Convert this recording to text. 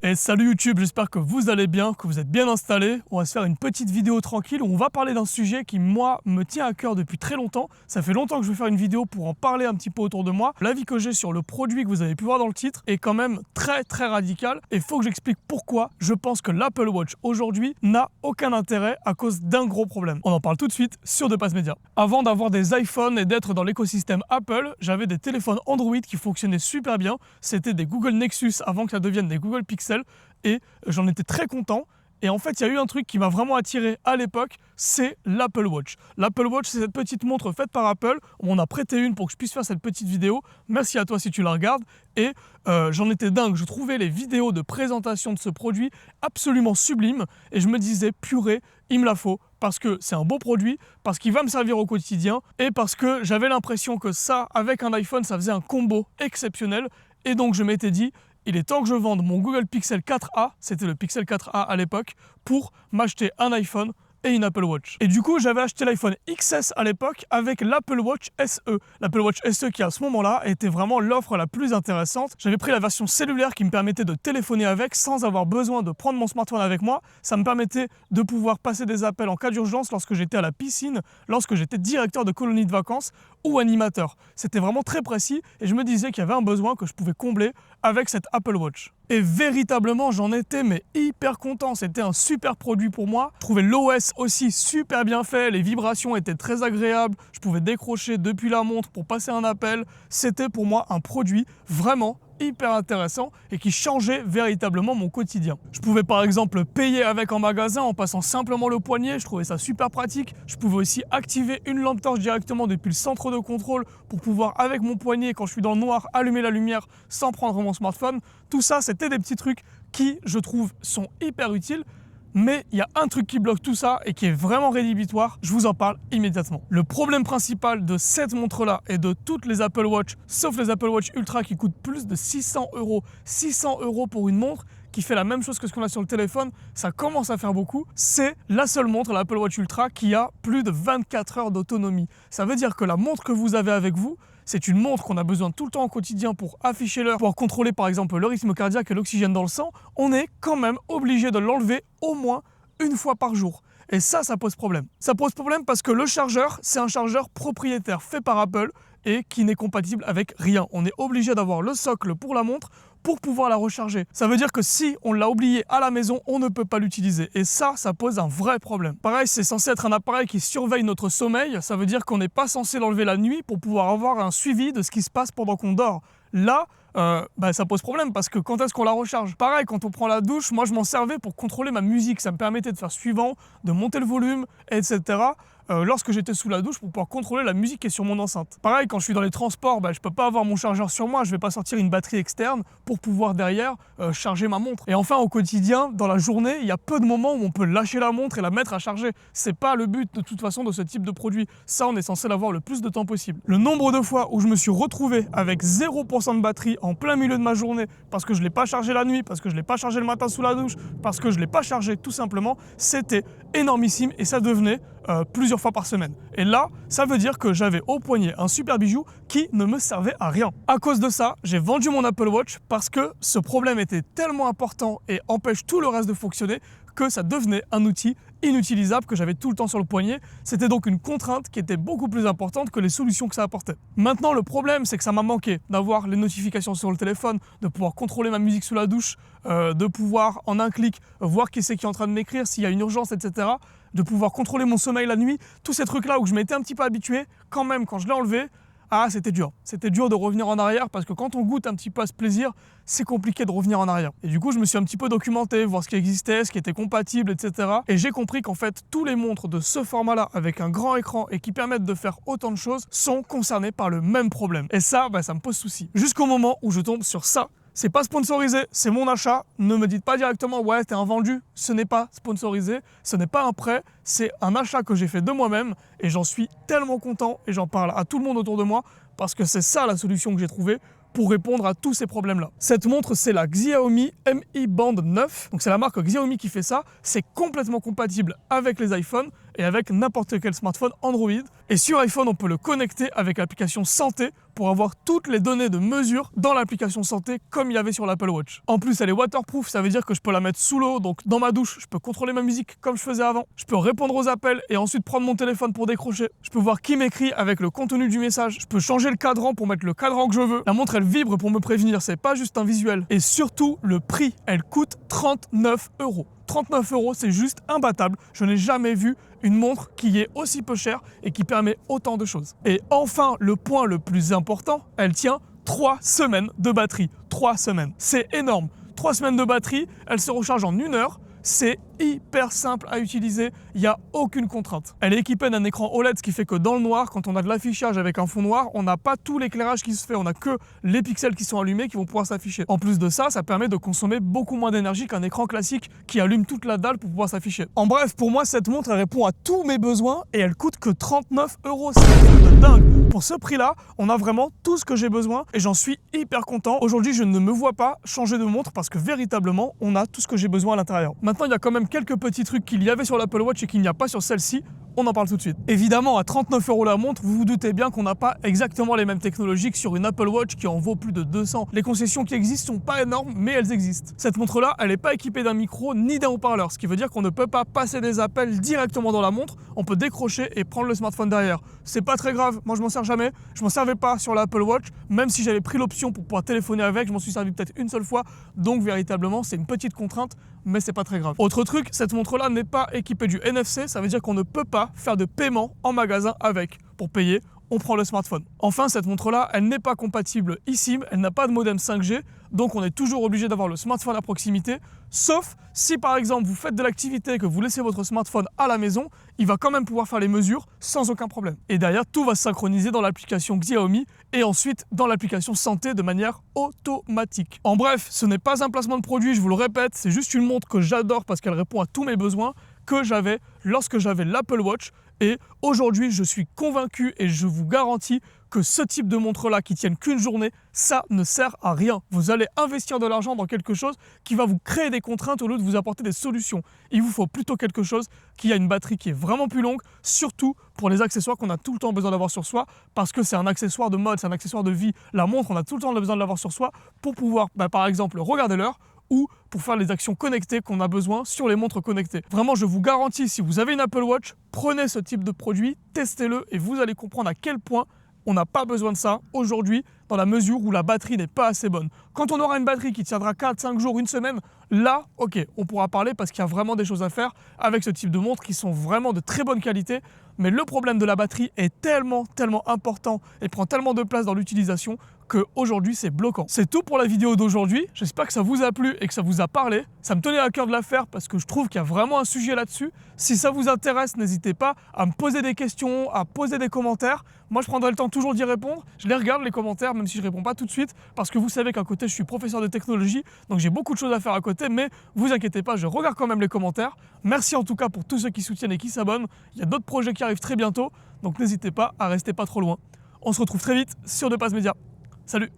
Et salut YouTube, j'espère que vous allez bien, que vous êtes bien installés. On va se faire une petite vidéo tranquille où on va parler d'un sujet qui, moi, me tient à cœur depuis très longtemps. Ça fait longtemps que je veux faire une vidéo pour en parler un petit peu autour de moi. L'avis que j'ai sur le produit que vous avez pu voir dans le titre est quand même très radical. Et il faut que j'explique pourquoi je pense que l'Apple Watch aujourd'hui n'a aucun intérêt à cause d'un gros problème. On en parle tout de suite sur De Passe Média. Avant d'avoir des iPhones et d'être dans l'écosystème Apple, j'avais des téléphones Android qui fonctionnaient super bien. C'était des Google Nexus avant que ça devienne des Google Pixel. Et j'en étais très content. Et en fait, il y a eu un truc qui m'a vraiment attiré à l'époque, c'est l'Apple Watch. L'Apple Watch, c'est cette petite montre faite par Apple. On m'en a prêté une pour que je puisse faire cette petite vidéo. Merci à toi si tu la regardes. Et j'en étais dingue. Je trouvais les vidéos de présentation de ce produit absolument sublimes. Et je me disais, purée, il me la faut. Parce que c'est un beau produit, parce qu'il va me servir au quotidien. Et parce que j'avais l'impression que ça, avec un iPhone, ça faisait un combo exceptionnel. Et donc je m'étais dit, il est temps que je vende mon Google Pixel 4a, c'était le Pixel 4a à l'époque, pour m'acheter un iPhone et une Apple Watch. Et du coup, j'avais acheté l'iPhone XS à l'époque avec l'Apple Watch SE. L'Apple Watch SE qui, à ce moment-là, était vraiment l'offre la plus intéressante. J'avais pris la version cellulaire qui me permettait de téléphoner avec sans avoir besoin de prendre mon smartphone avec moi. Ça me permettait de pouvoir passer des appels en cas d'urgence lorsque j'étais à la piscine, lorsque j'étais directeur de colonie de vacances ou animateur. C'était vraiment très précis et je me disais qu'il y avait un besoin que je pouvais combler avec cette Apple Watch. Et véritablement, j'en étais mais hyper content. C'était un super produit pour moi. Je trouvais l'OS aussi super bien fait. Les vibrations étaient très agréables. Je pouvais décrocher depuis la montre pour passer un appel. C'était pour moi un produit vraiment hyper intéressant et qui changeait véritablement mon quotidien. Je pouvais par exemple payer avec en magasin en passant simplement le poignet, je trouvais ça super pratique. Je pouvais aussi activer une lampe torche directement depuis le centre de contrôle pour pouvoir avec mon poignet, quand je suis dans le noir, allumer la lumière sans prendre mon smartphone. Tout ça, c'était des petits trucs qui, je trouve, sont hyper utiles. Mais il y a un truc qui bloque tout ça et qui est vraiment rédhibitoire, je vous en parle immédiatement. Le problème principal de cette montre-là et de toutes les Apple Watch, sauf les Apple Watch Ultra qui coûtent plus de 600 €, 600 € pour une montre qui fait la même chose que ce qu'on a sur le téléphone, ça commence à faire beaucoup. C'est la seule montre, l'Apple Watch Ultra, qui a plus de 24 heures d'autonomie. Ça veut dire que la montre que vous avez avec vous, c'est une montre qu'on a besoin tout le temps au quotidien pour afficher l'heure, pour contrôler par exemple le rythme cardiaque et l'oxygène dans le sang. On est quand même obligé de l'enlever au moins une fois par jour. Et ça pose problème. Ça pose problème parce que le chargeur, c'est un chargeur propriétaire fait par Apple et qui n'est compatible avec rien. On est obligé d'avoir le socle pour la montre pour pouvoir la recharger. Ça veut dire que si on l'a oublié à la maison, on ne peut pas l'utiliser. Et ça pose un vrai problème. Pareil, c'est censé être un appareil qui surveille notre sommeil. Ça veut dire qu'on n'est pas censé l'enlever la nuit pour pouvoir avoir un suivi de ce qui se passe pendant qu'on dort. Là, ça pose problème parce que quand est-ce qu'on la recharge? Pareil, quand on prend la douche, moi je m'en servais pour contrôler ma musique. Ça me permettait de faire suivant, de monter le volume, etc. Lorsque j'étais sous la douche pour pouvoir contrôler la musique qui est sur mon enceinte. Pareil, quand je suis dans les transports, je peux pas avoir mon chargeur sur moi, je vais pas sortir une batterie externe pour pouvoir derrière charger ma montre. Et enfin, au quotidien, dans la journée, il y a peu de moments où on peut lâcher la montre et la mettre à charger. C'est pas le but de toute façon de ce type de produit. Ça, on est censé l'avoir le plus de temps possible. Le nombre de fois où je me suis retrouvé avec 0% de batterie en plein milieu de ma journée parce que je l'ai pas chargé la nuit, parce que je l'ai pas chargé le matin sous la douche, parce que je l'ai pas chargé tout simplement, c'était énormissime et ça devenait plusieurs fois par semaine. Et là, ça veut dire que j'avais au poignet un super bijou qui ne me servait à rien. À cause de ça, j'ai vendu mon Apple Watch parce que ce problème était tellement important et empêche tout le reste de fonctionner que ça devenait un outil inutilisable que j'avais tout le temps sur le poignet. C'était donc une contrainte qui était beaucoup plus importante que les solutions que ça apportait. Maintenant, le problème, c'est que ça m'a manqué d'avoir les notifications sur le téléphone, de pouvoir contrôler ma musique sous la douche, de pouvoir en un clic voir qui c'est qui est en train de m'écrire, s'il y a une urgence, etc. De pouvoir contrôler mon sommeil la nuit. Tous ces trucs-là où je m'étais un petit peu habitué, quand même, quand je l'ai enlevé, c'était dur. C'était dur de revenir en arrière parce que quand on goûte un petit peu à ce plaisir, c'est compliqué de revenir en arrière. Et du coup, je me suis un petit peu documenté, voir ce qui existait, ce qui était compatible, etc. Et j'ai compris qu'en fait, tous les montres de ce format-là, avec un grand écran et qui permettent de faire autant de choses, sont concernés par le même problème. Et ça me pose souci. Jusqu'au moment où je tombe sur ça. C'est pas sponsorisé, c'est mon achat. Ne me dites pas directement, ouais, t'es un vendu. Ce n'est pas sponsorisé, ce n'est pas un prêt. C'est un achat que j'ai fait de moi-même et j'en suis tellement content et j'en parle à tout le monde autour de moi parce que c'est ça la solution que j'ai trouvée pour répondre à tous ces problèmes-là. Cette montre, c'est la Xiaomi Mi Band 9. Donc c'est la marque Xiaomi qui fait ça. C'est complètement compatible avec les iPhones et avec n'importe quel smartphone Android. Et sur iPhone, on peut le connecter avec l'application Santé pour avoir toutes les données de mesure dans l'application Santé comme il y avait sur l'Apple Watch. En plus, elle est waterproof, ça veut dire que je peux la mettre sous l'eau, donc dans ma douche, je peux contrôler ma musique comme je faisais avant. Je peux répondre aux appels et ensuite prendre mon téléphone pour décrocher. Je peux voir qui m'écrit avec le contenu du message. Je peux changer le cadran pour mettre le cadran que je veux. La montre, elle vibre pour me prévenir, c'est pas juste un visuel. Et surtout, le prix, elle coûte 39 €. 39 €, c'est juste imbattable. Je n'ai jamais vu une montre qui est aussi peu chère et qui permet autant de choses. Et enfin, le point le plus important, elle tient 3 semaines de batterie. 3 semaines. C'est énorme. 3 semaines de batterie, elle se recharge en 1 heure. C'est hyper simple à utiliser, il n'y a aucune contrainte. Elle est équipée d'un écran OLED, ce qui fait que dans le noir, quand on a de l'affichage avec un fond noir, on n'a pas tout l'éclairage qui se fait, on n'a que les pixels qui sont allumés qui vont pouvoir s'afficher. En plus de ça, ça permet de consommer beaucoup moins d'énergie qu'un écran classique qui allume toute la dalle pour pouvoir s'afficher. En bref, pour moi, cette montre, elle répond à tous mes besoins et elle coûte que 39 €. C'est un truc de dingue. Pour ce prix-là, on a vraiment tout ce que j'ai besoin et j'en suis hyper content. Aujourd'hui, je ne me vois pas changer de montre parce que véritablement, on a tout ce que j'ai besoin à l'intérieur. Maintenant, il y a quand même quelques petits trucs qu'il y avait sur l'Apple Watch et qu'il n'y a pas sur celle-ci. On en parle tout de suite. Évidemment, à 39 € la montre, vous vous doutez bien qu'on n'a pas exactement les mêmes technologies que sur une Apple Watch qui en vaut plus de 200. Les concessions qui existent sont pas énormes, mais elles existent. Cette montre-là, elle n'est pas équipée d'un micro ni d'un haut-parleur, ce qui veut dire qu'on ne peut pas passer des appels directement dans la montre. On peut décrocher et prendre le smartphone derrière. C'est pas très grave. Moi, je m'en sers jamais. Je m'en servais pas sur l'Apple Watch, même si j'avais pris l'option pour pouvoir téléphoner avec. Je m'en suis servi peut-être une seule fois. Donc, véritablement, c'est une petite contrainte, mais c'est pas très grave. Autre truc, cette montre-là n'est pas équipée du NFC. Ça veut dire qu'on ne peut pas faire de paiement en magasin avec. Pour payer, on prend le smartphone. Enfin, cette montre-là, elle n'est pas compatible eSIM, elle n'a pas de modem 5G, donc on est toujours obligé d'avoir le smartphone à proximité, sauf si par exemple vous faites de l'activité et que vous laissez votre smartphone à la maison, il va quand même pouvoir faire les mesures sans aucun problème. Et derrière, tout va se synchroniser dans l'application Xiaomi et ensuite dans l'application Santé de manière automatique. En bref, ce n'est pas un placement de produit, je vous le répète, c'est juste une montre que j'adore parce qu'elle répond à tous mes besoins, que j'avais lorsque j'avais l'Apple Watch. Et aujourd'hui, je suis convaincu et je vous garantis que ce type de montre-là qui tienne qu'une journée, ça ne sert à rien. Vous allez investir de l'argent dans quelque chose qui va vous créer des contraintes au lieu de vous apporter des solutions. Il vous faut plutôt quelque chose qui a une batterie qui est vraiment plus longue, surtout pour les accessoires qu'on a tout le temps besoin d'avoir sur soi, parce que c'est un accessoire de mode, c'est un accessoire de vie. La montre, on a tout le temps besoin de l'avoir sur soi pour pouvoir, par exemple, regarder l'heure, ou pour faire les actions connectées qu'on a besoin sur les montres connectées. Vraiment, je vous garantis, si vous avez une Apple Watch, prenez ce type de produit, testez-le et vous allez comprendre à quel point on n'a pas besoin de ça aujourd'hui dans la mesure où la batterie n'est pas assez bonne. Quand on aura une batterie qui tiendra 4, 5 jours, une semaine, là, ok, on pourra parler parce qu'il y a vraiment des choses à faire avec ce type de montres qui sont vraiment de très bonne qualité. Mais le problème de la batterie est tellement important et prend tellement de place dans l'utilisation qu'aujourd'hui c'est bloquant. C'est tout pour la vidéo d'aujourd'hui. J'espère que ça vous a plu et que ça vous a parlé. Ça me tenait à cœur de la faire parce que je trouve qu'il y a vraiment un sujet là-dessus. Si ça vous intéresse, n'hésitez pas à me poser des questions, à poser des commentaires. Moi, je prendrai le temps toujours d'y répondre. Je les regarde les commentaires, même si je ne réponds pas tout de suite, parce que vous savez qu'à côté, je suis professeur de technologie, donc j'ai beaucoup de choses à faire à côté, mais vous inquiétez pas, je regarde quand même les commentaires. Merci en tout cas pour tous ceux qui soutiennent et qui s'abonnent. Il y a d'autres projets qui arrivent très bientôt, donc n'hésitez pas à rester pas trop loin. On se retrouve très vite sur De Passe Média. Salut!